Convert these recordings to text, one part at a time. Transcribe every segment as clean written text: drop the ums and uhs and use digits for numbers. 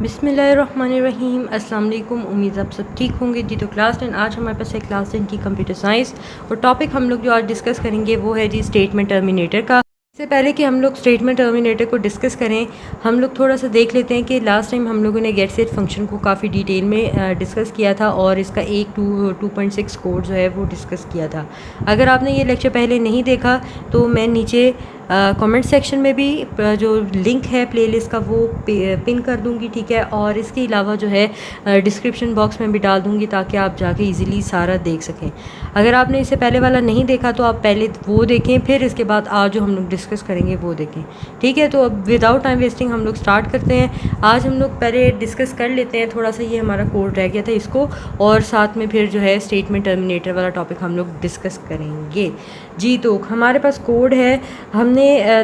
बिस्मिल्लाहिर्रहमानिर्रहीम। अस्सलाम वालेकुम। उम्मीद आप सब ठीक होंगे जी। तो क्लास 10 आज हमारे पास है क्लास 10 की कंप्यूटर साइंस और टॉपिक हम लोग जो आज डिस्कस करेंगे वो है जी स्टेटमेंट टर्मिनेटर का। इससे पहले कि हम लोग स्टेटमेंट टर्मिनेटर को डिस्कस करें, हम लोग थोड़ा सा देख लेते हैं कि लास्ट टाइम हम लोगों ने गेट सेट फंक्शन को काफ़ी डिटेल में डिस्कस किया था और इसका एक 2.6 कोड जो है वो डिस्कस किया था। अगर आपने ये लेक्चर पहले नहीं देखा तो मैं नीचे कमेंट सेक्शन में भी जो लिंक है प्लेलिस्ट का वो पिन कर दूंगी, ठीक है। और इसके अलावा जो है डिस्क्रिप्शन बॉक्स में भी डाल दूंगी ताकि आप जाके इजीली सारा देख सकें। अगर आपने इससे पहले वाला नहीं देखा तो आप पहले वो देखें, फिर इसके बाद आज जो हम लोग डिस्कस करेंगे वो देखें, ठीक है। तो अब विदाउट टाइम वेस्टिंग हम लोग स्टार्ट करते हैं। आज हम लोग पहले डिस्कस कर लेते हैं थोड़ा सा, ये हमारा कोड रह गया था इसको, और साथ में फिर जो है स्टेटमेंट टर्मिनेटर वाला टॉपिक हम लोग डिस्कस करेंगे जी। तो हमारे पास कोड है, हमने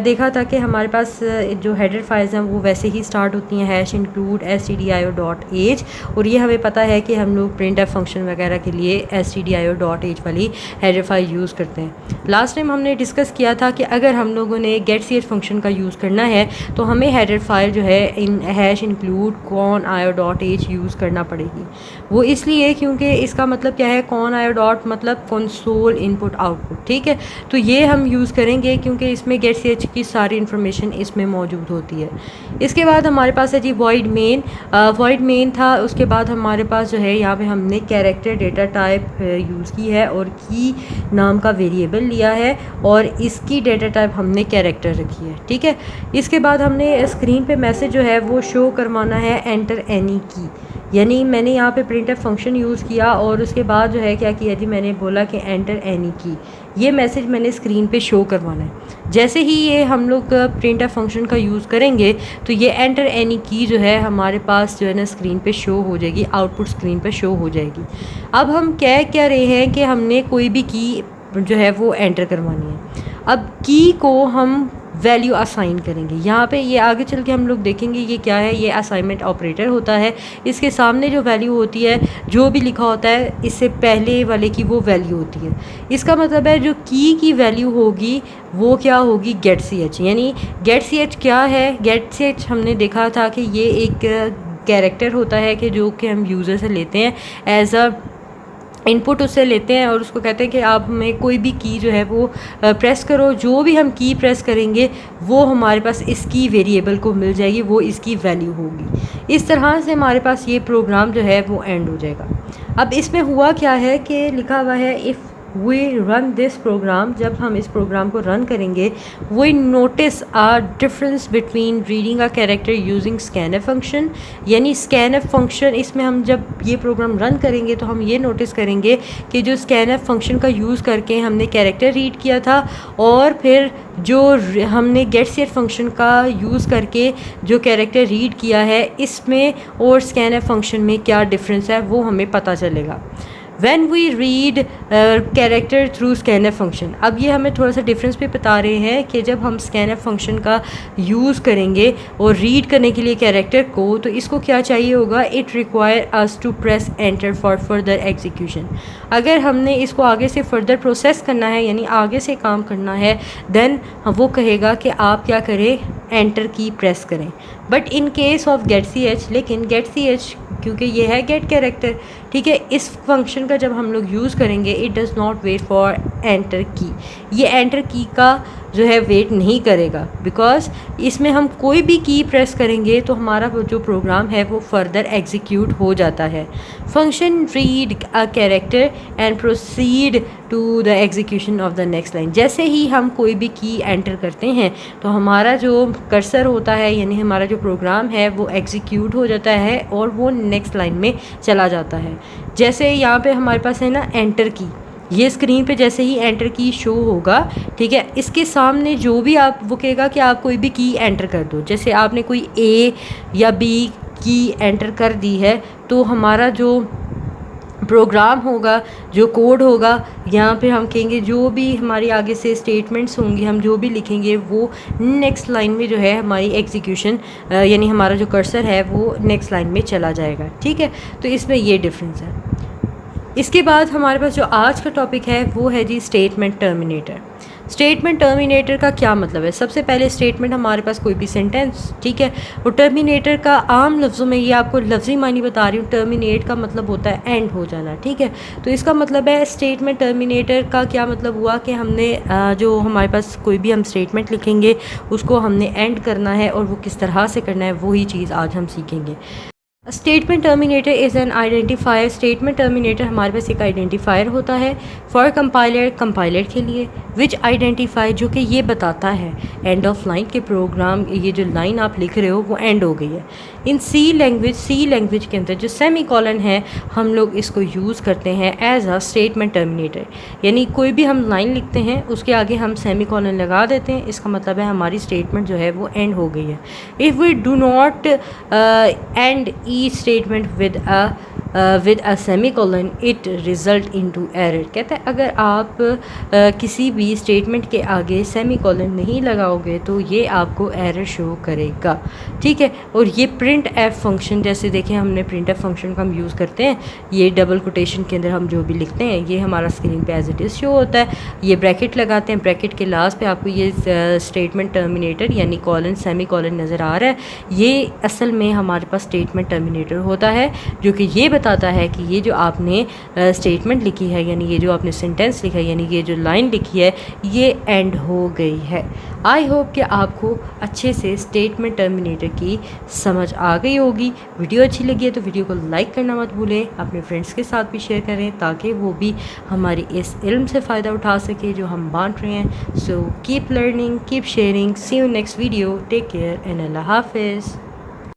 देखा था कि हमारे पास जो हेडर फाइल्स हैं वो वैसे ही स्टार्ट होती हैं #include stdio.h, और ये हमें पता है कि हम लोग प्रिंट एफ फंक्शन वगैरह के लिए stdio.h वाली हेडर फाइल यूज़ करते हैं। लास्ट टाइम हमने डिस्कस किया था कि अगर हम लोगों ने getch फंक्शन का यूज़ करना है तो हमें हेडर फाइल जो है #include conio.h यूज़ करना पड़ेगी। वो इसलिए क्योंकि इसका मतलब क्या है, conio. मतलब कंसोल इनपुट आउटपुट, ठीक है। तो ये हम यूज़ करेंगे क्योंकि इसमें getch की सारी इन्फॉर्मेशन इसमें मौजूद होती है। इसके बाद हमारे पास है जी void main था। उसके बाद हमारे पास जो है यहाँ पे हमने कैरेक्टर डेटा टाइप यूज़ की है और की नाम का वेरिएबल लिया है और इसकी डेटा टाइप हमने कैरेक्टर रखी है, ठीक है। इसके बाद हमने स्क्रीन पे मैसेज जो है वो शो करवाना है एंटर एनी की, यानी मैंने यहाँ पे प्रिंट एफ फंक्शन यूज़ किया और उसके बाद जो है क्या किया जी, मैंने बोला कि एंटर एनी की, ये मैसेज मैंने स्क्रीन पे शो करवाना है। जैसे ही ये हम लोग प्रिंट एफ फंक्शन का यूज़ करेंगे तो ये एंटर एनी की जो है हमारे पास जो है ना स्क्रीन पे शो हो जाएगी, आउटपुट स्क्रीन पे शो हो जाएगी। अब हम कह क्या रहे हैं कि हमने कोई भी की जो है वो एंटर करवानी है। अब की को हम वैल्यू असाइन करेंगे। यहाँ पे ये आगे चल के हम लोग देखेंगे ये क्या है, ये असाइनमेंट ऑपरेटर होता है। इसके सामने जो वैल्यू होती है, जो भी लिखा होता है इससे पहले वाले की वो वैल्यू होती है। इसका मतलब है जो की वैल्यू होगी वो क्या होगी, getch, यानी getch क्या है, getch हमने देखा था कि ये एक कैरेक्टर होता है कि जो कि हम यूज़र से लेते हैं एज अ इनपुट, उससे लेते हैं और उसको कहते हैं कि आप में कोई भी की जो है वो प्रेस करो, जो भी हम की प्रेस करेंगे वो हमारे पास इसकी वेरिएबल को मिल जाएगी, वो इसकी वैल्यू होगी। इस तरह से हमारे पास ये प्रोग्राम जो है वो एंड हो जाएगा। अब इसमें हुआ क्या है कि लिखा हुआ है if we run this program, जब हम इस प्रोग्राम को रन करेंगे we notice a difference between reading a character using scanf function, यानी स्कैनफ फंक्शन, इसमें हम जब ये प्रोग्राम रन करेंगे तो हम ये नोटिस करेंगे कि जो स्कैनफ फंक्शन का यूज़ करके हमने कैरेक्टर रीड किया था और फिर जो हमने getch फंक्शन का यूज़ करके जो कैरेक्टर रीड किया है, इसमें और स्कैनफ फंक्शन में क्या डिफरेंस है वो हमें पता चलेगा। When we read character through scanf function, अब ये हमें थोड़ा सा डिफरेंस भी बता रहे हैं कि जब हम scanf फंक्शन का यूज़ करेंगे और रीड करने के लिए कैरेक्टर को, तो इसको क्या चाहिए होगा, it require us to press enter for further execution. अगर हमने इसको आगे से फर्दर प्रोसेस करना है यानी आगे से काम करना है, देन वो कहेगा कि आप क्या करें, एंटर की प्रेस करें। But in case of getch, लेकिन getch क्योंकि ये है गेट कैरेक्टर, ठीक है, इस फंक्शन का जब हम लोग यूज़ करेंगे it does not wait for enter की, ये एंटर की का जो है वेट नहीं करेगा, बिकॉज इसमें हम कोई भी की प्रेस करेंगे तो हमारा जो प्रोग्राम है वो फर्दर एग्जीक्यूट हो जाता है। Function read a character and proceed to the execution of the next line. जैसे ही हम कोई भी की एंटर करते हैं तो हमारा जो कर्सर होता है यानी हमारा जो प्रोग्राम है वो एग्जीक्यूट हो जाता है और वो नेक्स्ट लाइन में चला जाता है। जैसे यहाँ पे हमारे पास है ना एंटर की, ये स्क्रीन पे जैसे ही एंटर की शो होगा, ठीक है, इसके सामने जो भी आप वो कहेगा कि आप कोई भी की एंटर कर दो। जैसे आपने कोई ए या बी की एंटर कर दी है तो हमारा जो प्रोग्राम होगा, जो कोड होगा, यहाँ पे हम कहेंगे जो भी हमारी आगे से स्टेटमेंट्स होंगी, हम जो भी लिखेंगे वो नेक्स्ट लाइन में जो है हमारी एग्जीक्यूशन यानी हमारा जो कर्सर है वो नेक्स्ट लाइन में चला जाएगा, ठीक है। तो इसमें ये डिफरेंस है। इसके बाद हमारे पास जो आज का टॉपिक है वो है जी स्टेटमेंट टर्मिनेटर। स्टेटमेंट टर्मिनेटर का क्या मतलब है? सबसे पहले स्टेटमेंट हमारे पास कोई भी सेंटेंस, ठीक है, और टर्मिनेटर का आम लफ्ज़ों में ये आपको लफ्ज़ी मानी बता रही हूँ, टर्मिनेट का मतलब होता है एंड हो जाना, ठीक है। तो इसका मतलब है स्टेटमेंट टर्मिनेटर का क्या मतलब हुआ कि हमने जो हमारे पास कोई भी हम स्टेटमेंट लिखेंगे उसको हमने एंड करना है, और वो किस तरह से करना है वही चीज़ आज हम सीखेंगे। Statement terminator is an identifier. Statement terminator हमारे पास एक आइडेंटिफायर होता है फॉर कंपाइलर, कंपाइलर के लिए, विच आइडेंटिफाई, जो कि ये बताता है एंड ऑफ लाइन के प्रोग्राम, ये जो लाइन आप लिख रहे हो वो एंड हो गई है। इन सी लैंग्वेज, सी लैंग्वेज के अंदर जो सेमी कॉलन है हम लोग इसको यूज़ करते हैं एज अ स्टेटमेंट टर्मिनेटर, यानी कोई भी हम लाइन लिखते हैं उसके आगे हम सेमी कॉलन लगा देते हैं, इसका मतलब है हमारी स्टेटमेंट जो है वो एंड हो गई है। If we do not end each statement with a semicolon it result into error। कहता है अगर आप किसी भी स्टेटमेंट के आगे सेमीकोलन नहीं लगाओगे तो ये आपको एरर शो करेगा, ठीक है। और ये प्रिंट एफ फंक्शन, जैसे देखें हमने प्रिंट एफ फंक्शन का हम यूज़ करते हैं, ये डबल कोटेशन के अंदर हम जो भी लिखते हैं ये हमारा स्क्रीन पे एज इट इज़ शो होता है। ये ब्रैकेट लगाते हैं, ब्रैकेट के लास्ट पे आपको ये स्टेटमेंट टर्मिनेटर यानी कॉलन सेमी कॉलन नज़र आ रहा है, ये असल में हमारे पास स्टेटमेंट टर्मिनेटर होता है जो कि ये बताता है कि ये जो आपने स्टेटमेंट लिखी है, यानी ये जो आपने सेंटेंस लिखा है, यानी ये जो लाइन लिखी है ये एंड हो गई है। आई होप कि आपको अच्छे से स्टेटमेंट टर्मिनेटर की समझ आ गई होगी। वीडियो अच्छी लगी है तो वीडियो को लाइक करना मत भूलें, अपने फ्रेंड्स के साथ भी शेयर करें ताकि वो भी हमारी इस इल्म से फ़ायदा उठा सके जो हम बांट रहे हैं। So keep learning, keep sharing, see you next video, take care and अल्लाह हाफिज़।